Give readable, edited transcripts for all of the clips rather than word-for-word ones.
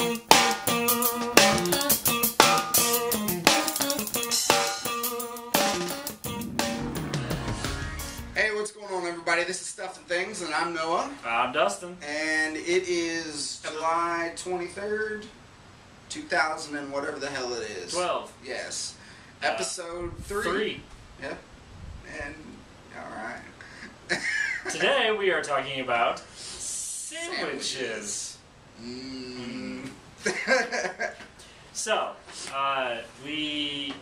Hey, what's going on, everybody? This is Stuff and Things, and I'm Noah. I'm Dustin. And it is July 23rd, 2000 and whatever the hell it is. 12. Yes. Episode 3. Yep. And, alright. Today we are talking about sandwiches. So, we,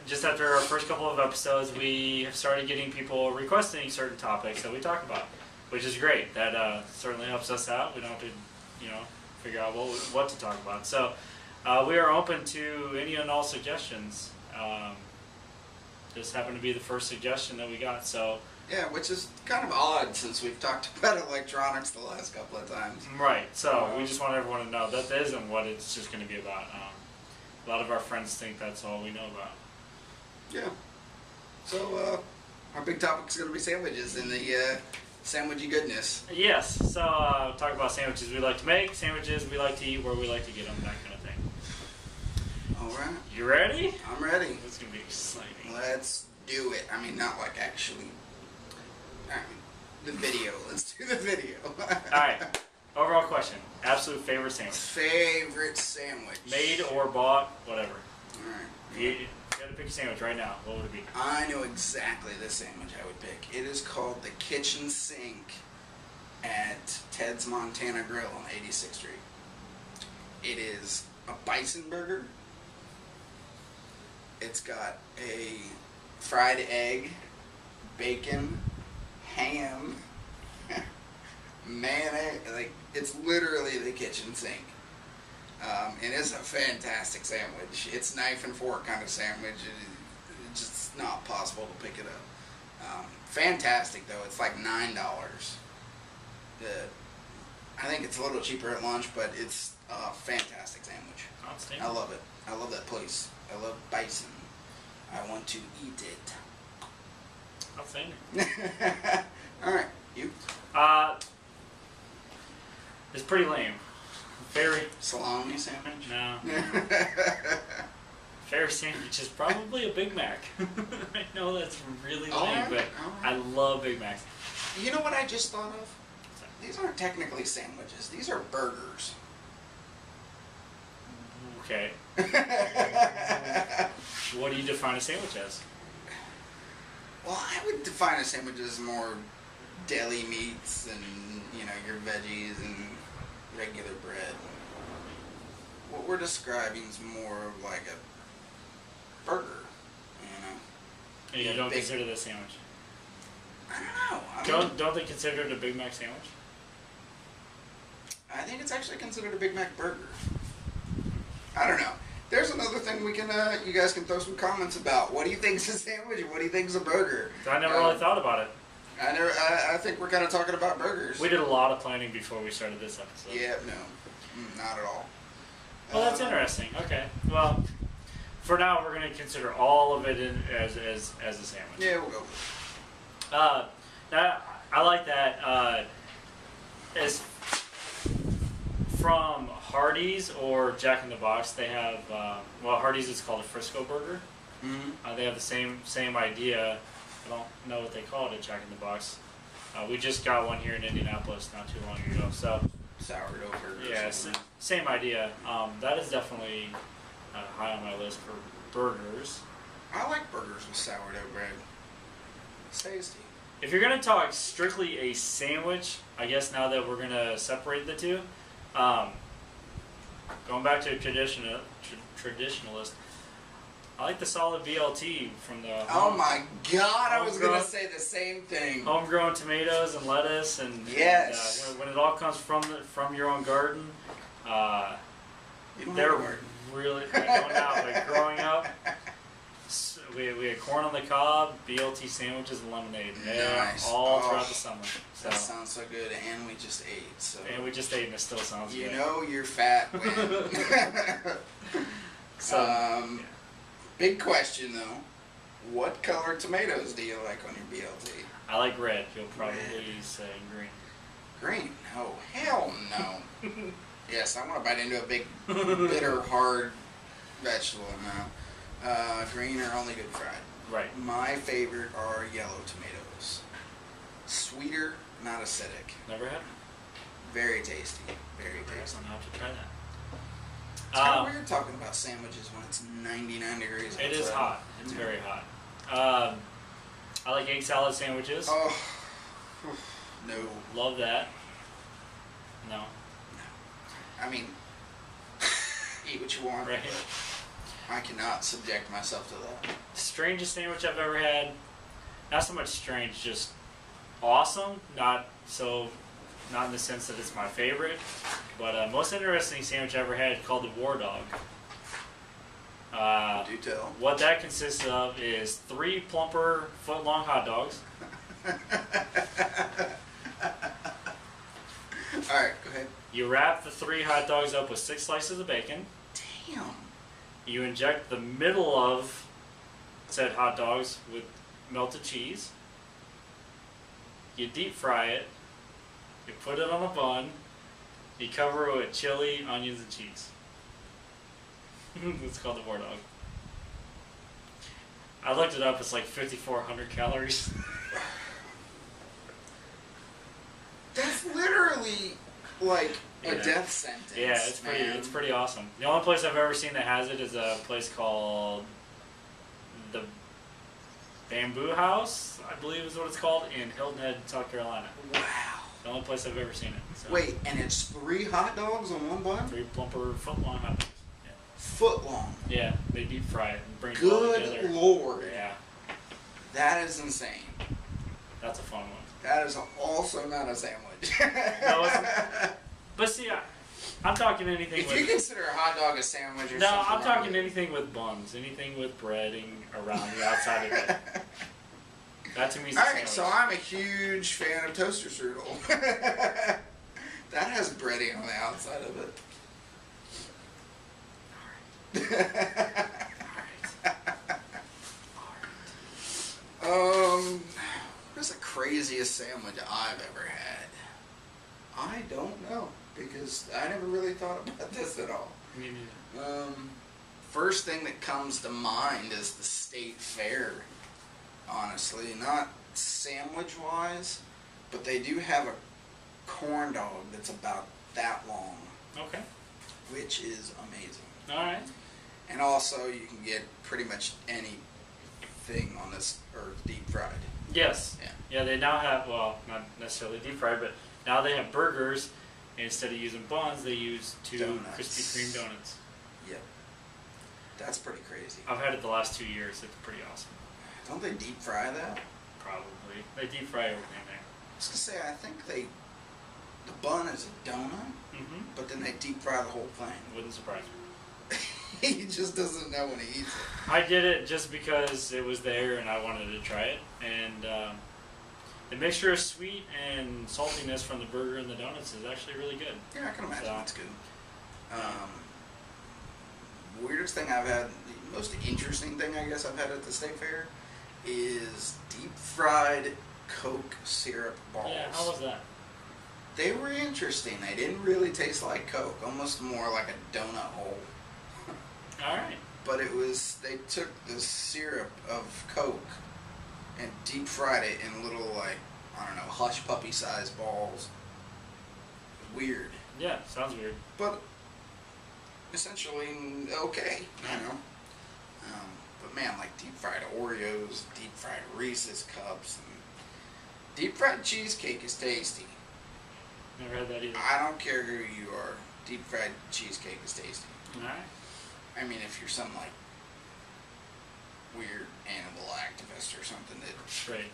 just after our first couple of episodes, we have started getting people requesting certain topics that we talk about, which is great. That certainly helps us out. We don't have to, figure out what to talk about. So, we are open to any and all suggestions. This happened to be the first suggestion that we got, so... Yeah, which is kind of odd since we've talked about electronics the last couple of times. Right, so we just want everyone to know that isn't what it's just going to be about. A lot of our friends think that's all we know about. Yeah. So, our big topic is going to be sandwiches and the sandwichy goodness. Yes, so talk about sandwiches we like to make, sandwiches we like to eat, where we like to get them, that kind of thing. Alright. You ready? I'm ready. It's going to be exciting. Let's do it. I mean, not like actually. I mean, the video. Let's do the video. Alright. Overall question. Absolute favorite sandwich. Favorite sandwich. Made or bought, whatever. Alright. If you had to pick a sandwich right now, what would it be? I know exactly the sandwich I would pick. It is called the Kitchen Sink at Ted's Montana Grill on 86th Street. It is a bison burger. It's got a fried egg, bacon, ham, mayonnaise. Like, it's literally the kitchen sink. And it's a fantastic sandwich. It's knife and fork kind of sandwich. It's just not possible to pick it up. Fantastic though. It's like $9. I think it's a little cheaper at lunch, but it's a fantastic sandwich. Outstanding. I love it. I love that place. I love bison. I want to eat it. Outstanding. Alright, you? It's pretty lame. Very... Salami sandwich? No. Favorite sandwich is probably a Big Mac. I know that's really lame, but I love Big Macs. You know what I just thought of? These aren't technically sandwiches. These are burgers. Okay. What do you define a sandwich as? Well, I would define a sandwich as more deli meats and, your veggies and regular bread. What we're describing is more of like a burger, And you don't consider this a sandwich? I don't know. Don't they consider it a Big Mac sandwich? I think it's actually considered a Big Mac burger. I don't know. There's another thing we can, you guys can throw some comments about. What do you think is a sandwich and what do you think is a burger? I never really thought about it. I think we're kind of talking about burgers. We did a lot of planning before we started this episode. Yeah, no. Not at all. Well, that's interesting. Okay. Well, for now, we're going to consider all of it as a sandwich. Yeah, we'll go with it. I like that. As from Hardee's or Jack in the Box, they have, Hardee's is called a Frisco burger. Mm-hmm. They have the same idea. I don't know what they call it at Jack in the Box. We just got one here in Indianapolis not too long ago. So sourdough burger. Yeah, same idea. That is definitely high on my list for burgers. I like burgers with sourdough bread. It's tasty. If you're going to talk strictly a sandwich, I guess now that we're going to separate the two, going back to a traditionalist, I like the solid BLT from the... Oh my God, I was going to say the same thing. Homegrown tomatoes and lettuce, and yes, when it all comes from your own garden, they're really growing up. We had corn on the cob, BLT sandwiches, and lemonade. Nice. All throughout the summer. So. That sounds so good, and we just ate. So. And we just ate, and it still sounds good. You know you're fat when... So, big question, though. What color tomatoes do you like on your BLT? I like red. You'll probably say green. Green? Oh, hell no. Yes, I want to bite into a big, bitter, hard vegetable. No. Green are only good fried. Right. My favorite are yellow tomatoes. Sweeter, not acidic. Never had? Very tasty. Very tasty. I'm going to have to try that. It's kind of weird talking about sandwiches when it's 99 degrees outside. It is hot. It's very hot. I like egg salad sandwiches. Oh, no. Love that. No. I mean, eat what you want. Right. I cannot subject myself to that. Strangest sandwich I've ever had. Not so much strange, just awesome. Not in the sense that it's my favorite, but most interesting sandwich I ever had called the War Dog. Do tell. What that consists of is 3 plumper foot-long hot dogs. All right, go ahead. You wrap the 3 hot dogs up with 6 slices of bacon. Damn. You inject the middle of said hot dogs with melted cheese. You deep fry it. You put it on a bun. You cover it with chili, onions, and cheese. It's called the War Dog. I looked it up. It's like 5,400 calories. That's literally like a Yeah. death sentence. Yeah, it's pretty awesome. The only place I've ever seen that has it is a place called the Bamboo House, I believe is what it's called, in Hilton Head, South Carolina. Wow. The only place I've ever seen it. So. Wait, and it's 3 hot dogs on one bun? 3 plumper foot-long hot dogs. Foot long. Yeah, they deep fry it and bring it all together. Good Lord. Yeah, That is insane. that's a fun one. That is also not a sandwich. No, but see, I'm talking anything If with... you consider a hot dog a sandwich or No, something... I'm talking anything with buns. Anything with breading around the outside of it. That to me is a Alright, sandwich. so I'm a huge fan of toaster strudel. That has breading on the outside of it. What is the craziest sandwich I've ever had? I don't know, because I never really thought about this at all. Me neither. First thing that comes to mind is the state fair, honestly. Not sandwich-wise, but they do have a corn dog that's about that long, Okay. which is amazing. Alright. And also, you can get pretty much anything on this earth deep fried. Yes. Yeah. Yeah, they now have, well, not necessarily deep fried, but now they have burgers. And instead of using buns, they use 2 Donuts. Krispy Kreme donuts. Yep. That's pretty crazy. I've had it the last 2 years. It's pretty awesome. Don't they deep fry that? Probably. They deep fry everything there. I was gonna say, I think the bun is a donut, Mm-hmm. but then they deep fry the whole thing. Wouldn't surprise me. He just doesn't know when he eats it. I did it just because it was there and I wanted to try it. And the mixture of sweet and saltiness from the burger and the donuts is actually really good. Yeah, I can imagine So- that's good. Weirdest thing I've had, the most interesting thing I guess I've had at the state fair is deep fried Coke syrup balls. Yeah, how was that? They were interesting. They didn't really taste like Coke, almost more like a donut hole. Alright. But it was, they took the syrup of Coke and deep fried it in little, like, I don't know, hush puppy sized balls. Weird. Yeah, sounds weird. But essentially okay, you know. But man, like deep fried Oreos, deep fried Reese's cups, and deep fried cheesecake is tasty. Never had that either. I don't care who you are, deep fried cheesecake is tasty. Alright. I mean, if you're some like weird animal activist or something that Right.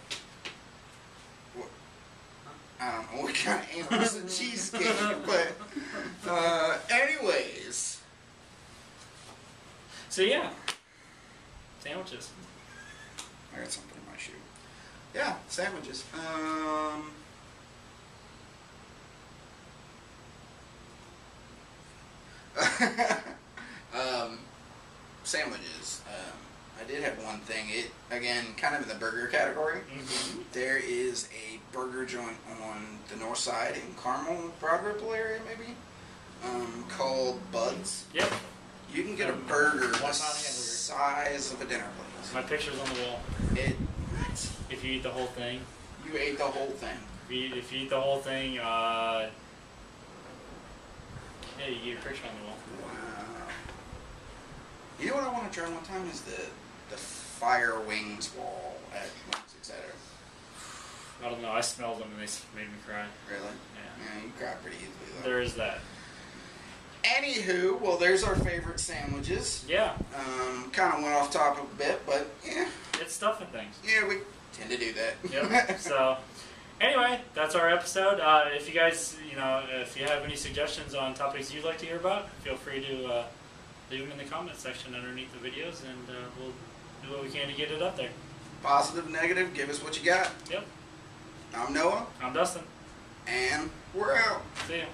what, I don't know what kind of animals a cheesecake, but anyways. So yeah. Sandwiches. I got something in my shoe. Yeah, sandwiches. Sandwiches. I did have one thing. It, again, kind of in the burger category. Mm-hmm. There is a burger joint on the north side in Carmel, Broad Ripple area, maybe. called Buds. Yep. You can get a burger the One-pound hamburger. size of a dinner plate. My picture's on the wall. What? If you eat the whole thing. You ate the whole thing. If you eat the whole thing, yeah, you get your picture on the wall. Wow. You know what I want to try one time is the fire wings wall at Wings, etc. I don't know. I smelled them and they made me cry. Really? Yeah. Yeah, you cry pretty easily though. There is that. Anywho, well, there's our favorite sandwiches. Yeah. Kind of went off topic a bit, but yeah. It's stuffing things. Yeah, we tend to do that. Yep. So, anyway, that's our episode. If you guys, if you have any suggestions on topics you'd like to hear about, feel free to leave them in the comment section underneath the videos, and we'll do what we can to get it up there. Positive, negative, give us what you got. Yep. I'm Noah. I'm Dustin. And we're out. See ya.